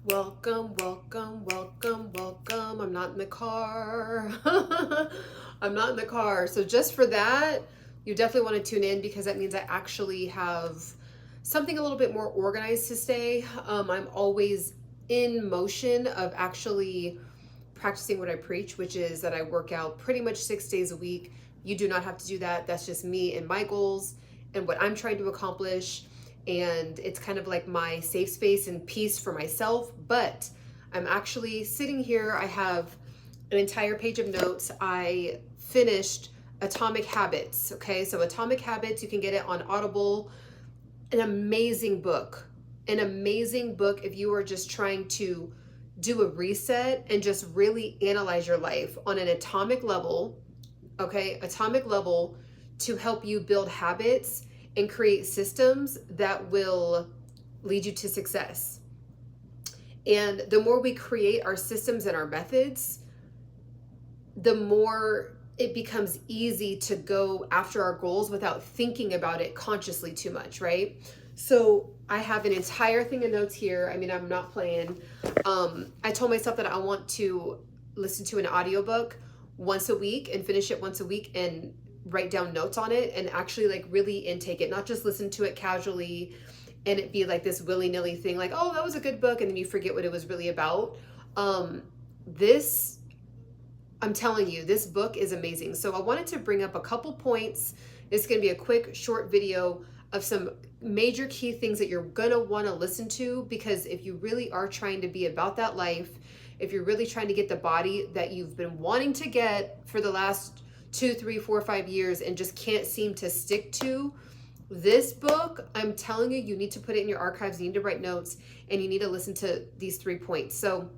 Welcome, welcome, welcome, welcome. I'm not in the car. I'm not in the car. So just for that, you definitely want to tune in because that means I actually have something a little bit more organized to stay. I'm always in motion of actually practicing what I preach, which is that I work out pretty much 6 days a week. You do not have to do that. That's just me and my goals and what I'm trying to accomplish. And it's kind of like my safe space and peace for myself. But I'm actually sitting here. I have an entire page of notes. I finished Atomic Habits. Okay, so Atomic Habits, you can get it on Audible. An amazing book. An amazing book if you are just trying to do a reset and just really analyze your life on an atomic level. Okay, atomic level, to help you build habits and create systems that will lead you to success. And the more we create our systems and our methods, the more it becomes easy to go after our goals without thinking about it consciously too much, right? So I have an entire thing of notes here. I mean, I'm not playing. I told myself that I want to listen to an audiobook once a week and finish it once a week and write down notes on it and actually like really intake it, not just listen to it casually and it be like this willy-nilly thing like, oh, that was a good book, and then you forget what it was really about. This, I'm telling you, this book is amazing. So I wanted to bring up a couple points. It's going to be a quick short video of some major key things that you're going to want to listen to, because if you really are trying to be about that life, if you're really trying to get the body that you've been wanting to get for the last 2, 3, 4, 5 years and just can't seem to stick to, this book, I'm telling you, you need to put it in your archives, you need to write notes, and you need to listen to these 3 points. So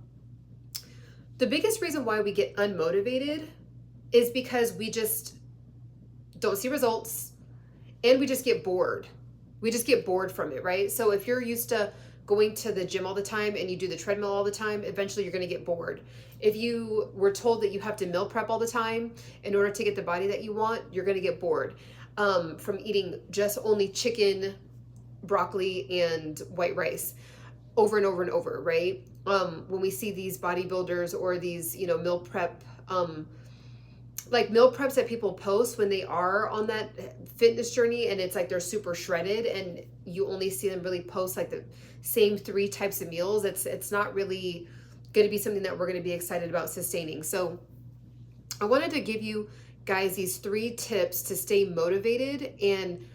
the biggest reason why we get unmotivated is because we just don't see results and we just get bored. We just get bored from it, right? So if you're used to going to the gym all the time and you do the treadmill all the time, eventually you're going to get bored. If you were told that you have to meal prep all the time in order to get the body that you want, you're going to get bored from eating just only chicken, broccoli, and white rice over and over and over, right? When we see these bodybuilders or these, meal prep, like meal preps that people post when they are on that fitness journey, and it's like they're super shredded and you only see them really post like the same 3 types of meals. It's not really going to be something that we're going to be excited about sustaining. So I wanted to give you guys these 3 tips to stay motivated, and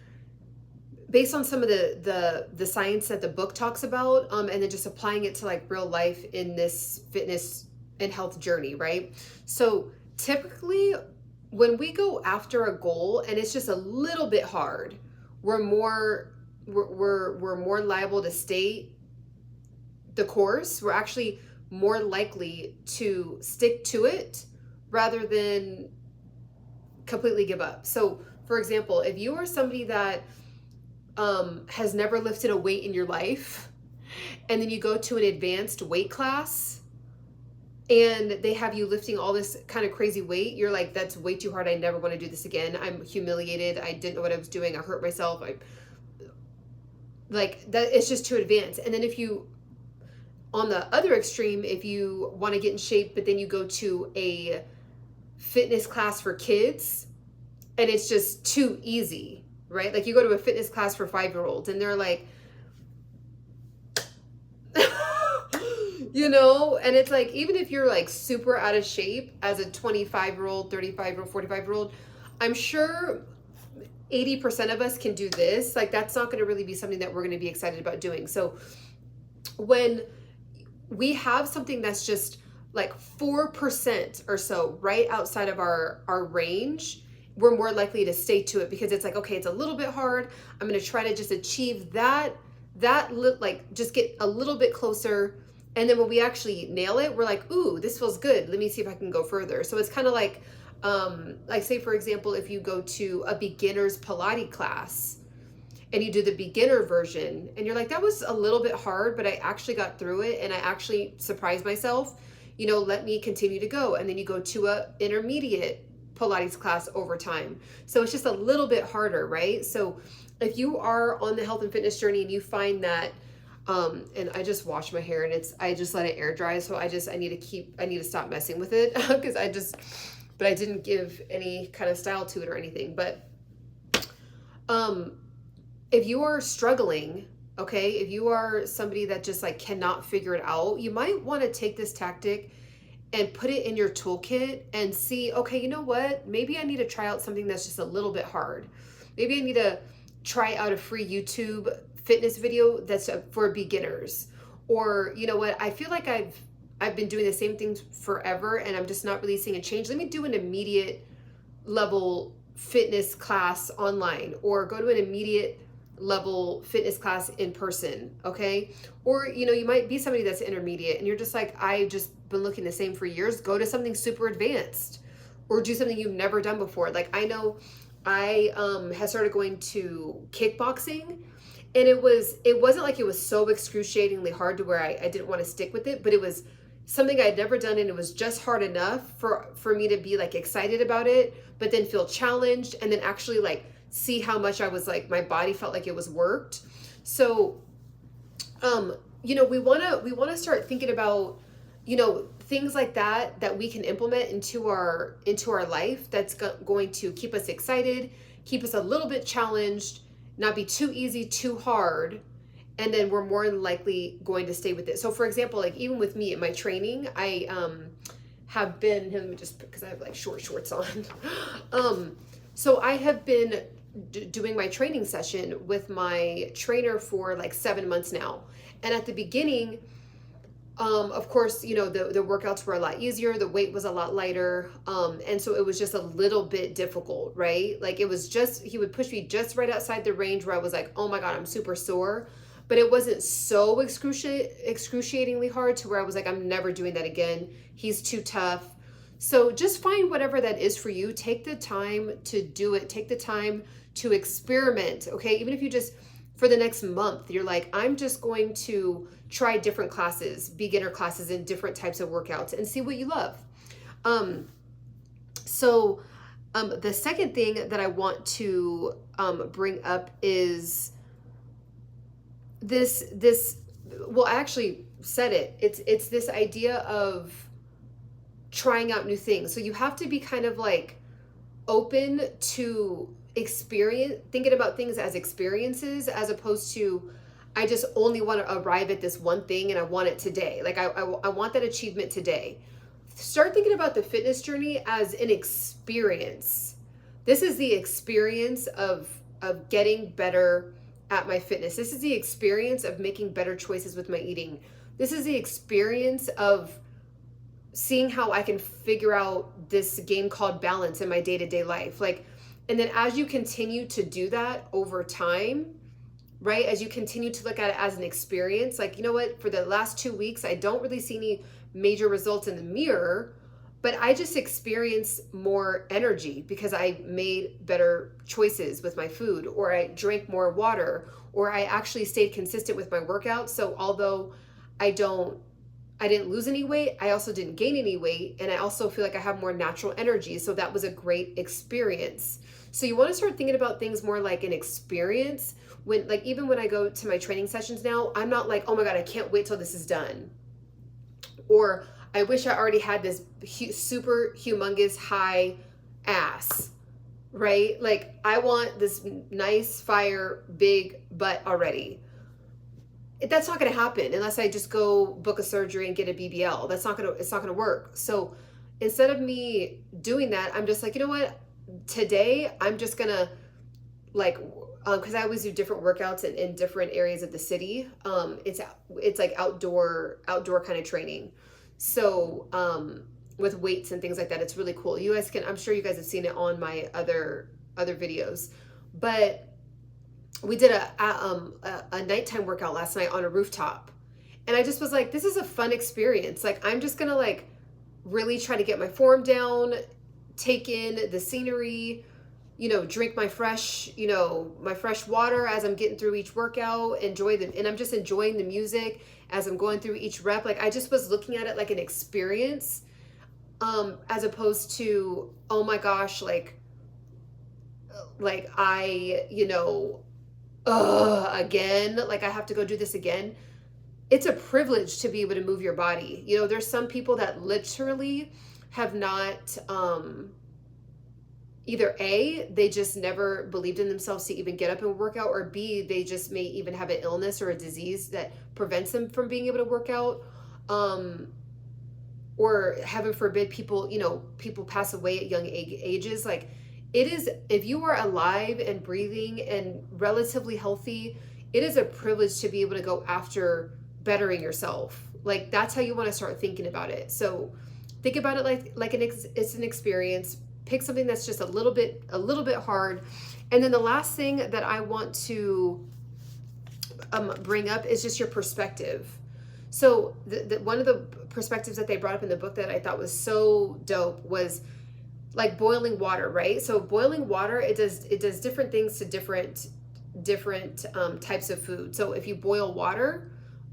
based on some of the science that the book talks about, and then just applying it to like real life in this fitness and health journey, right? So typically when we go after a goal and it's just a little bit hard, we're more liable to stay the course. We're actually more likely to stick to it rather than completely give up. So for example, if you are somebody that has never lifted a weight in your life, and then you go to an advanced weight class and they have you lifting all this kind of crazy weight, you're like, that's way too hard. I never want to do this again. I'm humiliated. I didn't know what I was doing. I hurt myself. Like that, it's just too advanced. And then if you, on the other extreme, if you want to get in shape, but then you go to a fitness class for kids and it's just too easy, right? Like you go to a fitness class for 5-year-olds and they're like, and it's like, even if you're like super out of shape as a 25-year-old, 35-year-old, 45-year-old, I'm sure 80% of us can do this. Like that's not going to really be something that we're going to be excited about doing. So when we have something that's just like 4% or so right outside of our range, we're more likely to stay to it because it's like, okay, it's a little bit hard. I'm going to try to just achieve that like just get a little bit closer. And then when we actually nail it, we're like, ooh, this feels good. Let me see if I can go further. So it's kind of like say, for example, if you go to a beginner's Pilates class and you do the beginner version and you're like, that was a little bit hard, but I actually got through it and I actually surprised myself, let me continue to go. And then you go to a intermediate Pilates class over time. So it's just a little bit harder, right? So if you are on the health and fitness journey and you find that And I just wash my hair, and I just let it air dry. So I need to stop messing with it because but I didn't give any kind of style to it or anything. But um, if you are struggling, okay, if you are somebody that just like cannot figure it out, you might want to take this tactic and put it in your toolkit and see, okay, you know what? Maybe I need to try out something that's just a little bit hard. Maybe I need to try out a free YouTube fitness video that's for beginners. Or, you know what? I feel like I've been doing the same things forever and I'm just not really seeing a change. Let me do an immediate level fitness class online, or go to an immediate level fitness class in person, okay? Or, you know, you might be somebody that's intermediate and you're just like, I just been looking the same for years. Go to something super advanced or do something you've never done before. Like I know I had started going to kickboxing, and it wasn't like it was so excruciatingly hard to where I didn't want to stick with it, but it was something I'd never done, and it was just hard enough for me to be like excited about it, but then feel challenged, and then actually like see how much I was like, my body felt like it was worked. So you know, we want to start thinking about, you know, things like that we can implement into our life that's going to keep us excited, keep us a little bit challenged, not be too easy, too hard, and then we're more than likely going to stay with it. So for example, like even with me in my training, I have been, let me just, because I have like shorts on. So I have been doing my training session with my trainer for like 7 months now. And at the beginning, of course, you know, the workouts were a lot easier. The weight was a lot lighter. And so it was just a little bit difficult, right? Like it was just, he would push me just right outside the range where I was like, oh my God, I'm super sore. But it wasn't so excruciatingly hard to where I was like, I'm never doing that again. He's too tough. So just find whatever that is for you. Take the time to do it. Take the time to experiment, okay? Even if you just, for the next month, you're like, I'm just going to try different classes, beginner classes and different types of workouts and see what you love. The second thing that I want to bring up is this, well, I actually said it. It's this idea of trying out new things. So you have to be kind of like open to thinking about things as experiences, as opposed to, I just only want to arrive at this one thing and I want it today. Like I want that achievement today. Start thinking about the fitness journey as an experience. This is the experience of getting better at my fitness. This is the experience of making better choices with my eating. This is the experience of seeing how I can figure out this game called balance in my day-to-day life. Like, and then as you continue to do that over time, right? As you continue to look at it as an experience, like, you know what, for the last 2 weeks, I don't really see any major results in the mirror, but I just experience more energy because I made better choices with my food, or I drank more water, or I actually stayed consistent with my workouts. So although I didn't lose any weight, I also didn't gain any weight, and I also feel like I have more natural energy. So that was a great experience. So you want to start thinking about things more like an experience. When, like, even when I go to my training sessions now, I'm not like, oh my God, I can't wait till this is done. Or I wish I already had this super humongous high ass, right? Like I want this nice fire big butt already. That's not going to happen unless I just go book a surgery and get a BBL. It's not going to work. So instead of me doing that, I'm just like, you know what? Today I'm just going to like, because I always do different workouts in different areas of the city. It's like outdoor kind of training. So with weights and things like that, it's really cool. You guys I'm sure you guys have seen it on my other videos, but we did a nighttime workout last night on a rooftop, and I just was like, this is a fun experience. Like I'm just gonna like really try to get my form down, take in the scenery, you know, drink my fresh water as I'm getting through each workout, and I'm just enjoying the music as I'm going through each rep. Like I just was looking at it like an experience, as opposed to, oh my gosh, like I, again, like I have to go do this again. it's a privilege to be able to move your body. You know, there's some people that literally have not, either A, they just never believed in themselves to even get up and work out, or B, they just may even have an illness or a disease that prevents them from being able to work out. Or heaven forbid, people, you know, people pass away at young ages. Like, it is, if you are alive and breathing and relatively healthy, it is a privilege to be able to go after bettering yourself. Like, that's how you want to start thinking about it. So think about it like it's an experience. Pick something that's just a little bit hard. And then the last thing that I want to bring up is just your perspective. So one of the perspectives that they brought up in the book that I thought was so dope was like boiling water, right? So boiling water, it does different things to different types of food. So if you boil water,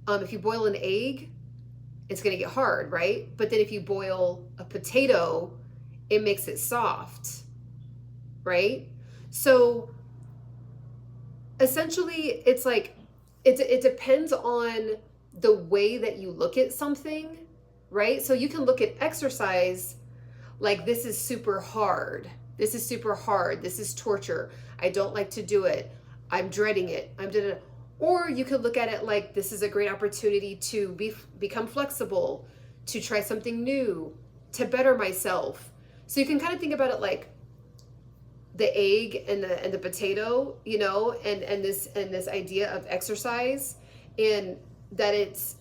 if you boil an egg, it's going to get hard, right? But then if you boil a potato, it makes it soft, right? So essentially, it's like, it depends on the way that you look at something, right? So you can look at exercise like, this is super hard. This is super hard. This is torture. I don't like to do it. I'm dreading it. Or you could look at it like, this is a great opportunity to become flexible, to try something new, to better myself. So you can kind of think about it like the egg and the potato, you know, and this idea of exercise, and that it's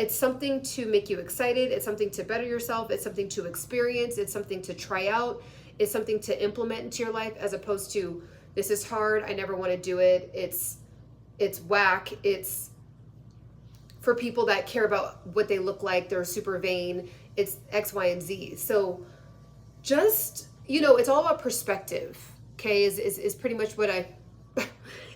something to make you excited. It's something to better yourself. It's something to experience. It's something to try out. It's something to implement into your life, as opposed to, this is hard, I never want to do it. It's whack. It's for people that care about what they look like. They're super vain. It's X, Y, and Z. So just, you know, it's all about perspective. Okay, is pretty much what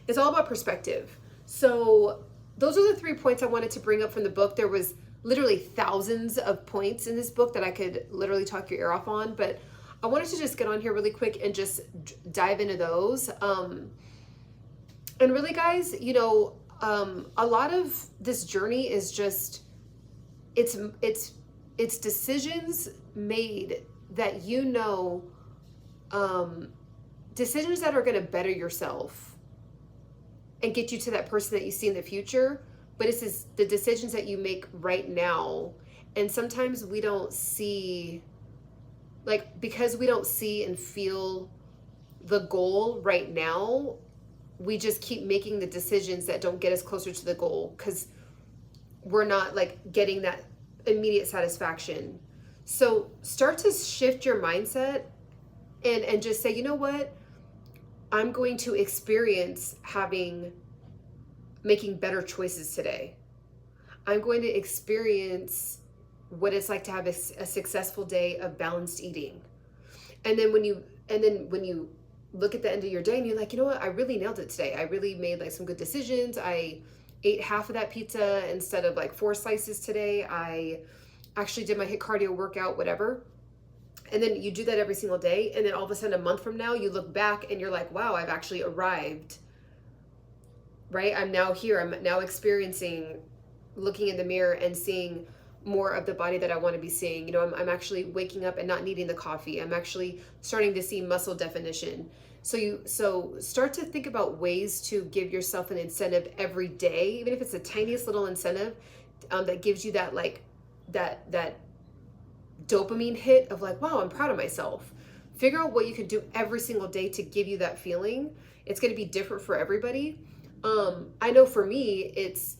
it's all about perspective. So those are the 3 points I wanted to bring up from the book. There was literally thousands of points in this book that I could literally talk your ear off on, but I wanted to just get on here really quick and just dive into those. And really, guys, you know, a lot of this journey is just, it's decisions made that, you know, decisions that are going to better yourself and get you to that person that you see in the future. But it's the decisions that you make right now. And sometimes we don't see, like, because we don't see and feel the goal right now, we just keep making the decisions that don't get us closer to the goal, because we're not like getting that immediate satisfaction. So start to shift your mindset and just say, you know what? I'm going to experience making better choices today. I'm going to experience what it's like to have a successful day of balanced eating. And then when you look at the end of your day and you're like, you know what? I really nailed it today. I really made like some good decisions. I ate half of that pizza instead of like 4 slices today. I actually did my HIIT cardio workout, whatever. And then you do that every single day. And then all of a sudden, a month from now, you look back and you're like, wow, I've actually arrived, right? I'm now here. I'm now experiencing, looking in the mirror and seeing more of the body that I want to be seeing. You know, I'm actually waking up and not needing the coffee. I'm actually starting to see muscle definition. So start to think about ways to give yourself an incentive every day, even if it's the tiniest little incentive that gives you that, like, that dopamine hit of like, wow, I'm proud of myself. Figure out what you can do every single day to give you that feeling. It's going to be different for everybody. I know for me, it's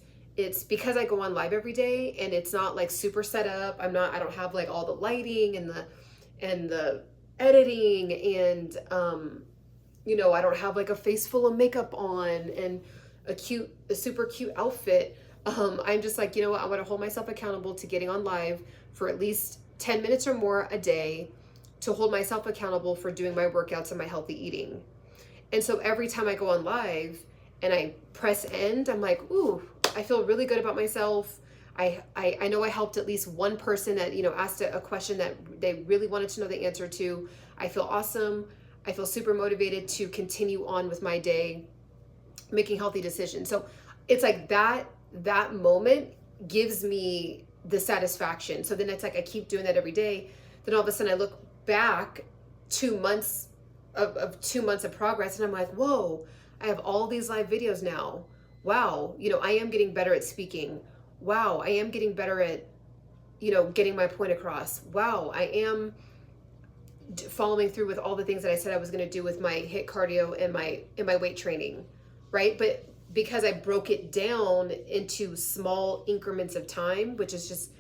because I go on live every day and it's not like super set up. I don't have like all the lighting and the editing and, you know, I don't have like a face full of makeup on and a super cute outfit. I'm just like, you know what? I want to hold myself accountable to getting on live for at least 10 minutes or more a day, to hold myself accountable for doing my workouts and my healthy eating. And so every time I go on live and I press end, I'm like, ooh, I feel really good about myself. I know I helped at least one person that, you know, asked a question that they really wanted to know the answer to. I feel awesome. I feel super motivated to continue on with my day, making healthy decisions. So it's like that moment gives me the satisfaction. So then it's like I keep doing that every day. Then all of a sudden I look back 2 months of 2 months of progress, and I'm like, whoa, I have all these live videos now. Wow, I am getting better at speaking. Wow, I am getting better at, getting my point across. Wow, I am following through with all the things that I said I was going to do with my HIIT cardio and my weight training, right? But because I broke it down into small increments of time, which is just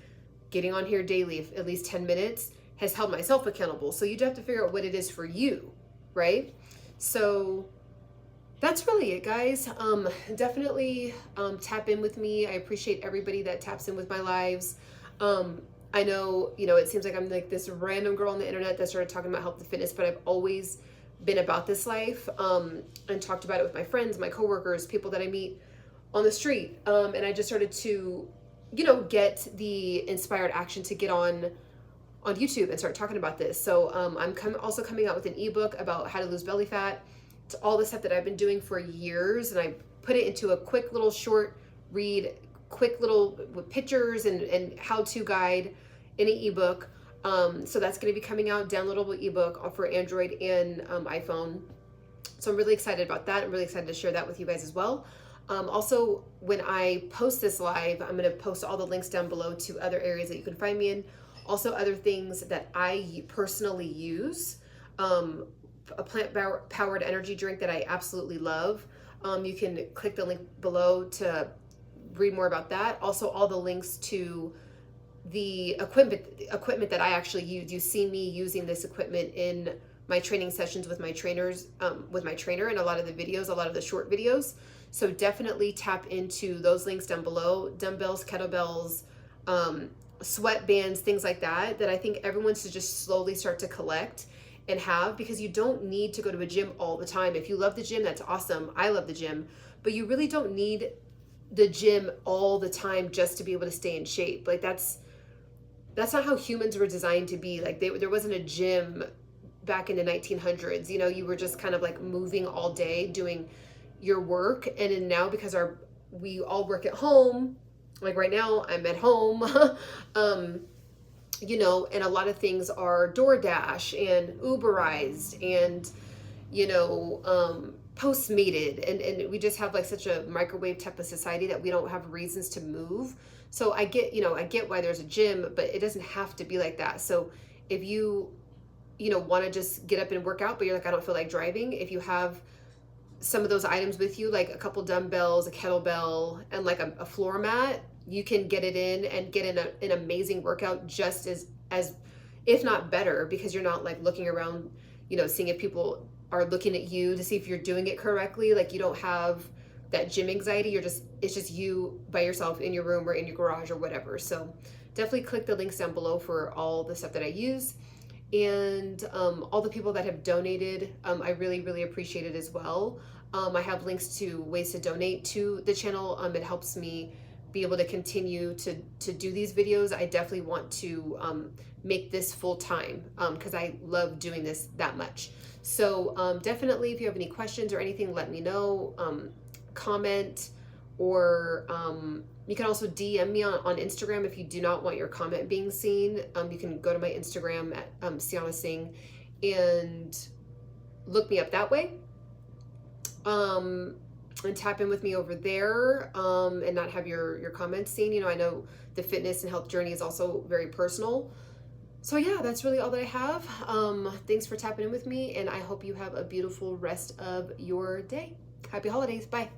getting on here daily, at least 10 minutes, has held myself accountable. So you do have to figure out what it is for you, right? So that's really it, guys. Definitely tap in with me. I appreciate everybody that taps in with my lives. I know, it seems like I'm like this random girl on the internet that started talking about health and fitness, but I've always been about this life, and talked about it with my friends, my coworkers, people that I meet on the street. And I just started to, get the inspired action to get on YouTube and start talking about this. So I'm also coming out with an ebook about how to lose belly fat. It's all the stuff that I've been doing for years, and I put it into a quick little short read, quick little with pictures and how-to guide in an ebook. So that's going to be coming out, downloadable ebook for Android and iPhone. So I'm really excited about that. I'm really excited to share that with you guys as well. Also, when I post this live, I'm going to post all the links down below to other areas that you can find me in. Also, other things that I personally use. A plant-powered energy drink that I absolutely love. You can click the link below to read more about that. Also, all the links to the equipment that I actually use. You see me using this equipment in my training sessions with my trainers, with my trainer, and a lot of the videos, a lot of the short videos. So definitely tap into those links down below. Dumbbells, kettlebells, sweat bands, things like that I think everyone should just slowly start to collect and have, because you don't need to go to a gym all the time. If you love the gym, that's awesome. I love the gym, but you really don't need the gym all the time just to be able to stay in shape. Like that's not how humans were designed to be. Like there wasn't a gym back in the 1900s. You were just kind of like moving all day doing your work. And then now, because we all work at home, like right now I'm at home, and a lot of things are DoorDash and Uberized and, Postmated, and we just have like such a microwave type of society that we don't have reasons to move. So I get why there's a gym, but it doesn't have to be like that. So if you want to just get up and work out, but you're like, I don't feel like driving, if you have some of those items with you, like a couple dumbbells, a kettlebell, and like a floor mat, you can get it in and get in an amazing workout just as if not better, because you're not like looking around, seeing if people are looking at you to see if you're doing it correctly. Like you don't have that gym anxiety. It's just you by yourself in your room or in your garage or whatever. So definitely click the links down below for all the stuff that I use. And all the people that have donated, I really, really appreciate it as well. I have links to ways to donate to the channel. It helps me be able to continue to do these videos. I definitely want to make this full time because I love doing this that much. So definitely, if you have any questions or anything, let me know. Comment, or you can also DM me on Instagram if you do not want your comment being seen. You can go to my Instagram at cianasingh and look me up that way. And tap in with me over there, and not have your comments seen. I know the fitness and health journey is also very personal. So yeah, that's really all that I have. Thanks for tapping in with me, and I hope you have a beautiful rest of your day. Happy holidays. Bye.